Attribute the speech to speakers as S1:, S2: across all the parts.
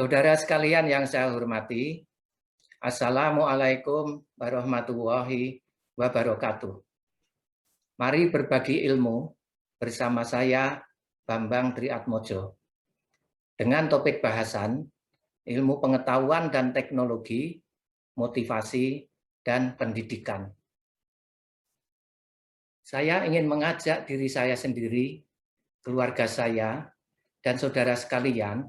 S1: Saudara sekalian yang saya hormati, Assalamualaikum warahmatullahi wabarakatuh. Mari berbagi ilmu bersama saya, Bambang Triatmojo. Dengan topik bahasan, ilmu pengetahuan dan teknologi, motivasi, dan pendidikan. Saya ingin mengajak diri saya sendiri, keluarga saya, dan saudara sekalian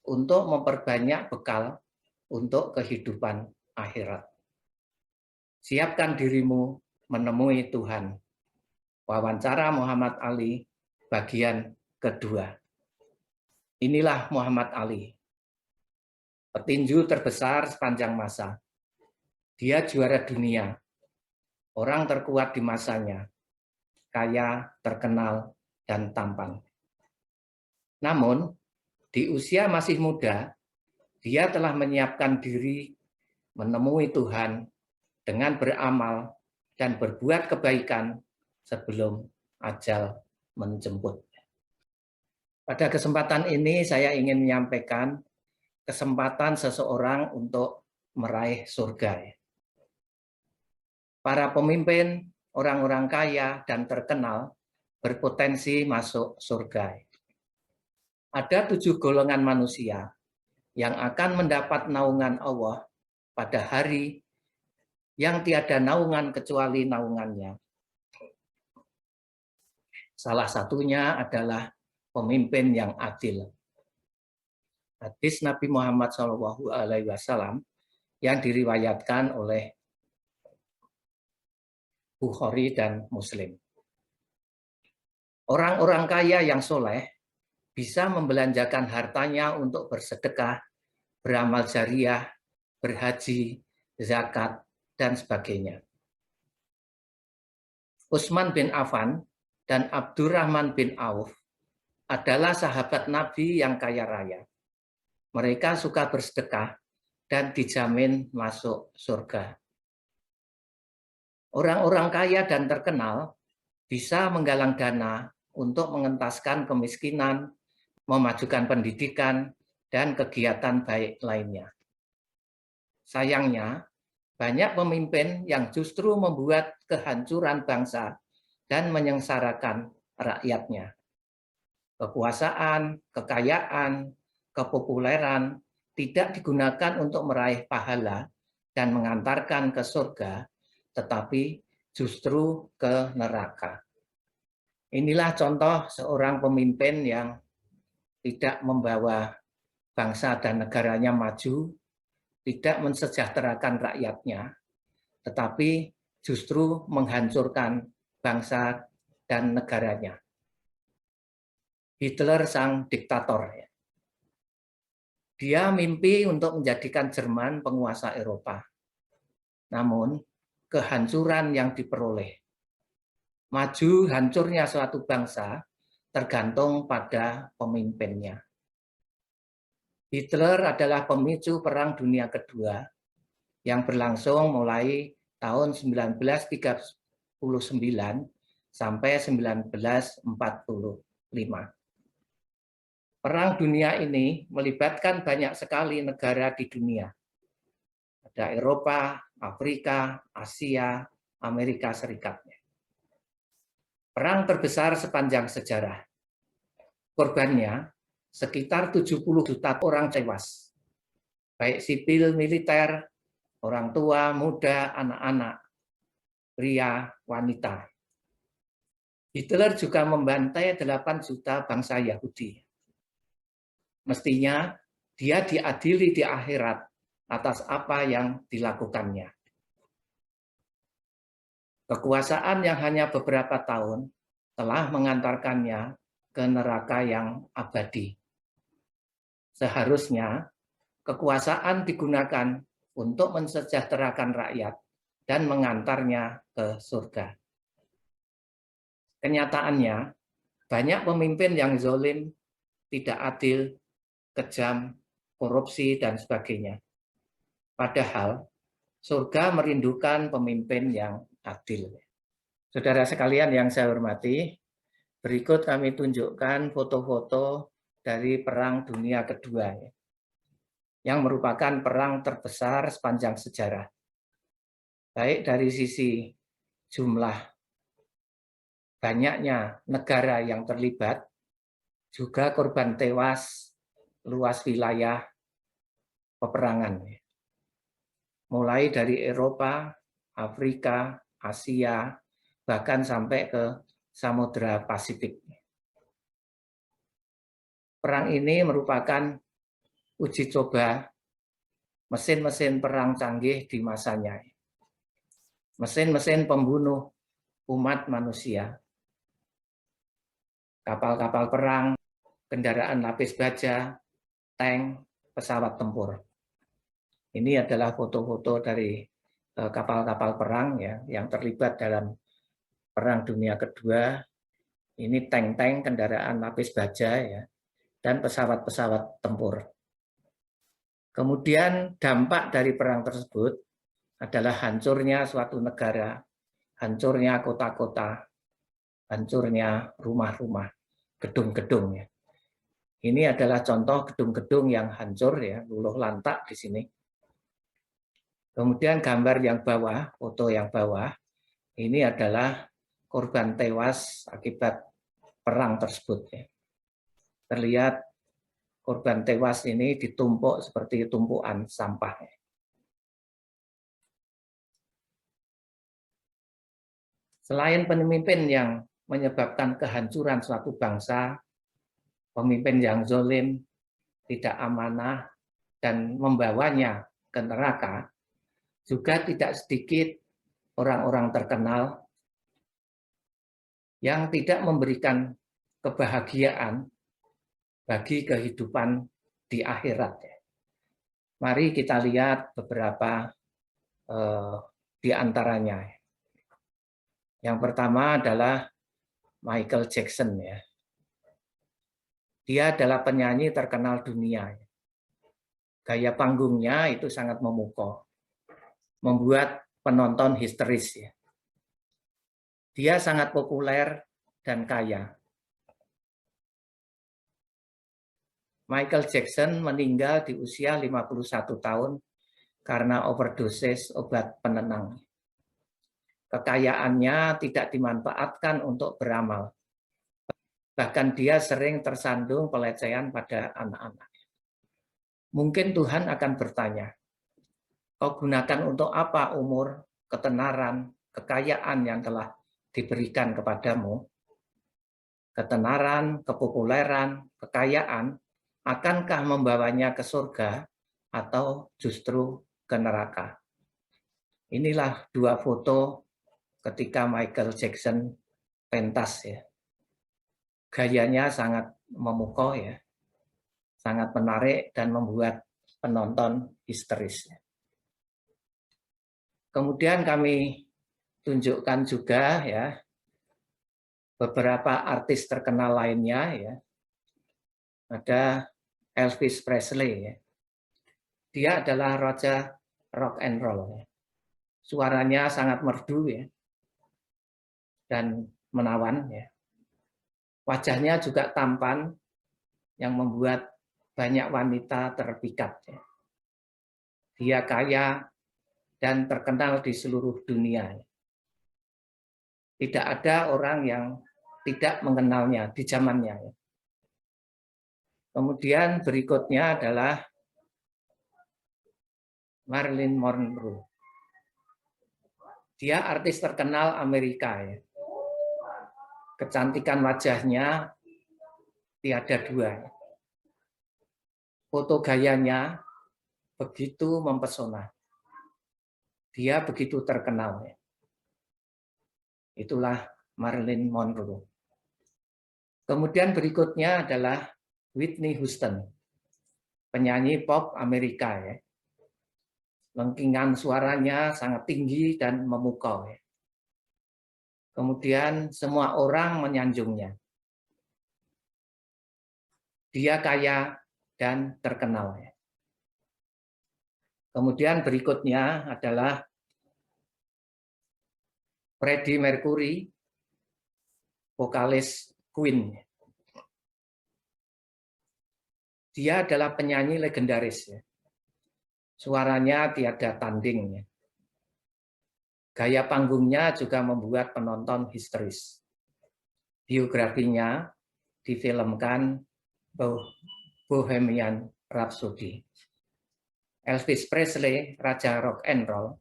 S1: untuk memperbanyak bekal untuk kehidupan akhirat. Siapkan dirimu menemui Tuhan. Wawancara Muhammad Ali, bagian kedua. Inilah Muhammad Ali, petinju terbesar sepanjang masa. Dia juara dunia, orang terkuat di masanya, kaya, terkenal, dan tampan. Namun, di usia masih muda, dia telah menyiapkan diri menemui Tuhan dengan beramal dan berbuat kebaikan sebelum ajal menjemput. Pada kesempatan ini saya ingin menyampaikan kesempatan seseorang untuk meraih surga. Para pemimpin, orang-orang kaya dan terkenal berpotensi masuk surga. Ada 7 golongan manusia yang akan mendapat naungan Allah pada hari yang tiada naungan kecuali naungannya. Salah satunya adalah pemimpin yang adil. Hadis Nabi Muhammad SAW yang diriwayatkan oleh Bukhari dan Muslim. Orang-orang kaya yang soleh bisa membelanjakan hartanya untuk bersedekah, beramal jariah, berhaji, zakat, dan sebagainya. Utsman bin Affan dan Abdurrahman bin Auf adalah sahabat Nabi yang kaya raya. Mereka suka bersedekah dan dijamin masuk surga. Orang-orang kaya dan terkenal bisa menggalang dana untuk mengentaskan kemiskinan, memajukan pendidikan, dan kegiatan baik lainnya. Sayangnya, banyak pemimpin yang justru membuat kehancuran bangsa dan menyengsarakan rakyatnya. Kekuasaan, kekayaan, kepopuleran tidak digunakan untuk meraih pahala dan mengantarkan ke surga, tetapi justru ke neraka. Inilah contoh seorang pemimpin yang tidak membawa bangsa dan negaranya maju, tidak mensejahterakan rakyatnya, tetapi justru menghancurkan bangsa dan negaranya. Hitler sang diktator. Dia mimpi untuk menjadikan Jerman penguasa Eropa. Namun, kehancuran yang diperoleh. Maju hancurnya suatu bangsa tergantung pada pemimpinnya. Hitler adalah pemicu Perang Dunia Kedua yang berlangsung mulai tahun 1939 sampai 1945. Perang dunia ini melibatkan banyak sekali negara di dunia. Ada Eropa, Afrika, Asia, Amerika Serikat. Perang terbesar sepanjang sejarah. Korbannya sekitar 70 juta orang tewas. Baik sipil, militer, orang tua, muda, anak-anak, pria, wanita. Hitler juga membantai 8 juta bangsa Yahudi. Mestinya dia diadili di akhirat atas apa yang dilakukannya. Kekuasaan yang hanya beberapa tahun telah mengantarkannya ke neraka yang abadi. Seharusnya kekuasaan digunakan untuk mensejahterakan rakyat dan mengantarnya ke surga. Kenyataannya, banyak pemimpin yang zalim, tidak adil, kejam, korupsi, dan sebagainya. Padahal surga merindukan pemimpin yang adil. Saudara sekalian yang saya hormati, berikut kami tunjukkan foto-foto dari Perang Dunia Kedua. yang merupakan perang terbesar sepanjang sejarah. Baik dari sisi jumlah banyaknya negara yang terlibat, juga korban tewas luas wilayah peperangan. Mulai dari Eropa, Afrika, Asia, bahkan sampai ke Samudra Pasifik. Perang ini merupakan uji coba mesin-mesin perang canggih di masanya. Mesin-mesin pembunuh umat manusia. Kapal-kapal perang, kendaraan lapis baja, tank, pesawat tempur. Ini adalah foto-foto dari kapal-kapal perang ya yang terlibat dalam Perang Dunia Kedua. Ini tank-tank, kendaraan lapis baja ya, dan pesawat-pesawat tempur. Kemudian dampak dari perang tersebut adalah hancurnya suatu negara, hancurnya kota-kota, hancurnya rumah-rumah, gedung-gedung ya. Ini adalah contoh gedung-gedung yang hancur ya, luluh lantak di sini. Kemudian gambar yang bawah, foto yang bawah, ini adalah korban tewas akibat perang tersebut ya. Terlihat korban tewas ini ditumpuk seperti tumpukan sampah. Selain pemimpin yang menyebabkan kehancuran suatu bangsa, pemimpin yang zalim, tidak amanah, dan membawanya ke neraka, juga tidak sedikit orang-orang terkenal yang tidak memberikan kebahagiaan bagi kehidupan di akhirat. Mari kita lihat beberapa di antaranya. Yang pertama adalah Michael Jackson ya. Dia adalah penyanyi terkenal dunia. Gaya panggungnya itu sangat memukau, membuat penonton histeris ya. Dia sangat populer dan kaya. Michael Jackson meninggal di usia 51 tahun karena overdosis obat penenang. Kekayaannya tidak dimanfaatkan untuk beramal. Bahkan dia sering tersandung pelecehan pada anak-anak. Mungkin Tuhan akan bertanya, kau gunakan untuk apa umur, ketenaran, kekayaan yang telah diberikan kepadamu? Ketenaran, kepopuleran, kekayaan, akankah membawanya ke surga atau justru ke neraka? Inilah dua foto ketika Michael Jackson pentas ya. Gayanya sangat memukau ya, sangat menarik dan membuat penonton histeris. Kemudian kami tunjukkan juga ya beberapa artis terkenal lainnya ya. Ada Elvis Presley ya. Dia adalah raja rock and roll ya. Suaranya sangat merdu ya. Dan menawan ya. Wajahnya juga tampan yang membuat banyak wanita terpikat ya. Dia kaya dan terkenal di seluruh dunia. Tidak ada orang yang tidak mengenalnya di zamannya. Kemudian berikutnya adalah Marilyn Monroe. Dia artis terkenal Amerika ya. Kecantikan wajahnya tiada dua. Foto gayanya begitu mempesona. Dia begitu terkenal. Itulah Marilyn Monroe. Kemudian berikutnya adalah Whitney Houston, penyanyi pop Amerika ya. Lengkingan suaranya sangat tinggi dan memukau ya. Kemudian semua orang menyanjungnya. Dia kaya dan terkenal ya. Kemudian berikutnya adalah Freddie Mercury, vokalis Queen. Dia adalah penyanyi legendaris ya. Suaranya tiada tanding. Gaya panggungnya juga membuat penonton histeris. Biografinya difilmkan Bohemian Rhapsody. Elvis Presley, raja rock and roll,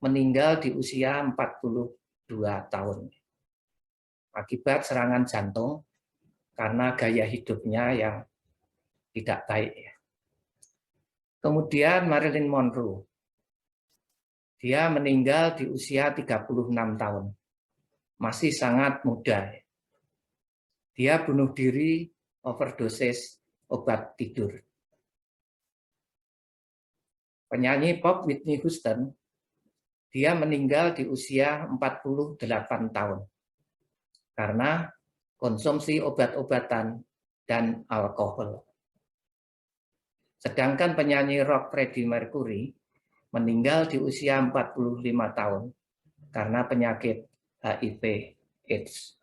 S1: meninggal di usia 42 tahun akibat serangan jantung karena gaya hidupnya yang tidak baik. Kemudian Marilyn Monroe, dia meninggal di usia 36 tahun, masih sangat muda. Dia bunuh diri overdosis obat tidur. Penyanyi pop Whitney Houston, dia meninggal di usia 48 tahun karena konsumsi obat-obatan dan alkohol. Sedangkan penyanyi rock Freddie Mercury meninggal di usia 45 tahun karena penyakit HIV/AIDS.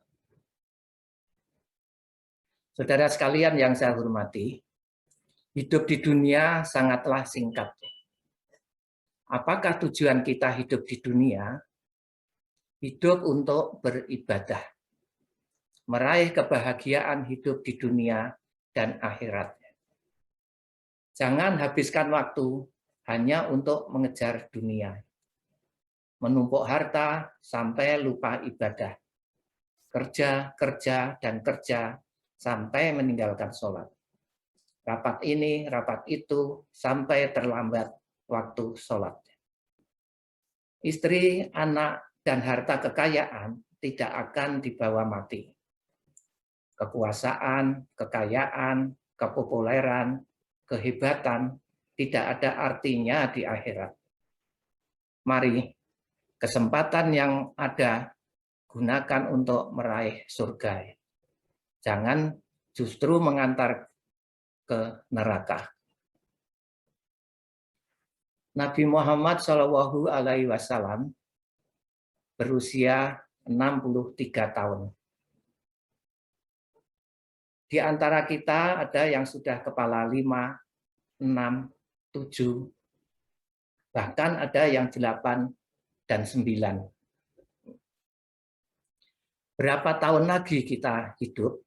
S1: Saudara sekalian yang saya hormati, hidup di dunia sangatlah singkat. Apakah tujuan kita hidup di dunia? Hidup untuk beribadah, meraih kebahagiaan hidup di dunia dan akhirat. Jangan habiskan waktu hanya untuk mengejar dunia, menumpuk harta sampai lupa ibadah, kerja, dan kerja sampai meninggalkan sholat. Rapat ini, rapat itu, sampai terlambat waktu sholat. Istri, anak, dan harta kekayaan tidak akan dibawa mati. Kekuasaan, kekayaan, kepopuleran, kehebatan tidak ada artinya di akhirat. Mari, kesempatan yang ada gunakan untuk meraih surga. Jangan justru mengantar ke neraka. Nabi Muhammad SAW berusia 63 tahun. Di antara kita ada yang sudah kepala 5, 6, 7, bahkan ada yang 8 dan 9. Berapa tahun lagi kita hidup?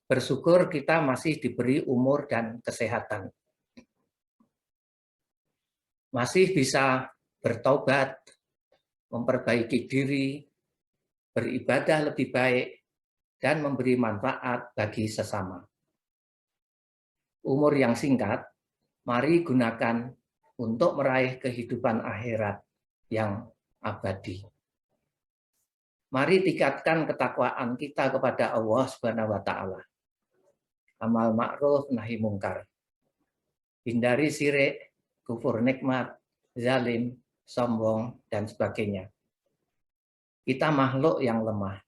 S1: Bersyukur kita masih diberi umur dan kesehatan. Masih bisa bertobat, memperbaiki diri, beribadah lebih baik, dan memberi manfaat bagi sesama. Umur yang singkat, mari gunakan untuk meraih kehidupan akhirat yang abadi. Mari tingkatkan ketakwaan kita kepada Allah Subhanahu wa Ta'ala. Amal ma'ruf nahi mungkar. Hindari syirik, kufur nikmat, zalim, sombong, dan sebagainya. Kita makhluk yang lemah,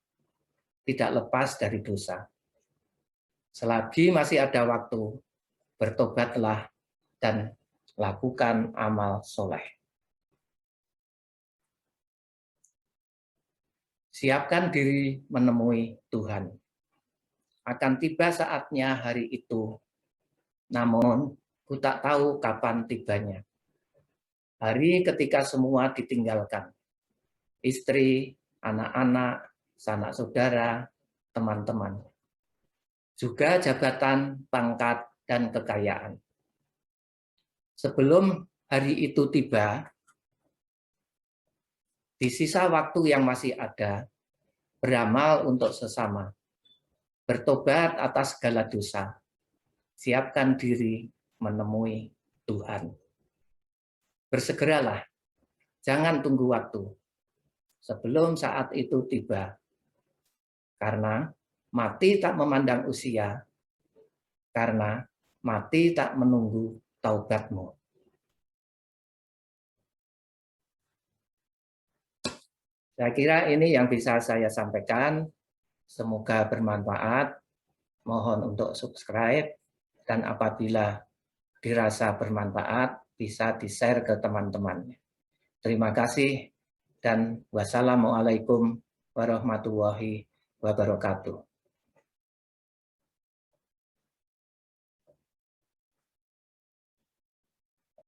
S1: tidak lepas dari dosa. Selagi masih ada waktu, bertobatlah dan lakukan amal soleh. Siapkan diri menemui Tuhan. Akan tiba saatnya hari itu, namun ku tak tahu kapan tibanya. Hari ketika semua ditinggalkan. Istri, anak-anak, sanak saudara, teman-teman. Juga jabatan, pangkat, dan kekayaan. Sebelum hari itu tiba, di sisa waktu yang masih ada, beramal untuk sesama, bertobat atas segala dosa, siapkan diri menemui Tuhan. Bersegeralah, jangan tunggu waktu sebelum saat itu tiba, karena mati tak memandang usia, karena mati tak menunggu taubatmu. Saya kira ini yang bisa saya sampaikan. Semoga bermanfaat. Mohon untuk subscribe, dan apabila dirasa bermanfaat, bisa di-share ke teman-teman. Terima kasih, dan wassalamualaikum warahmatullahi wabarakatuh.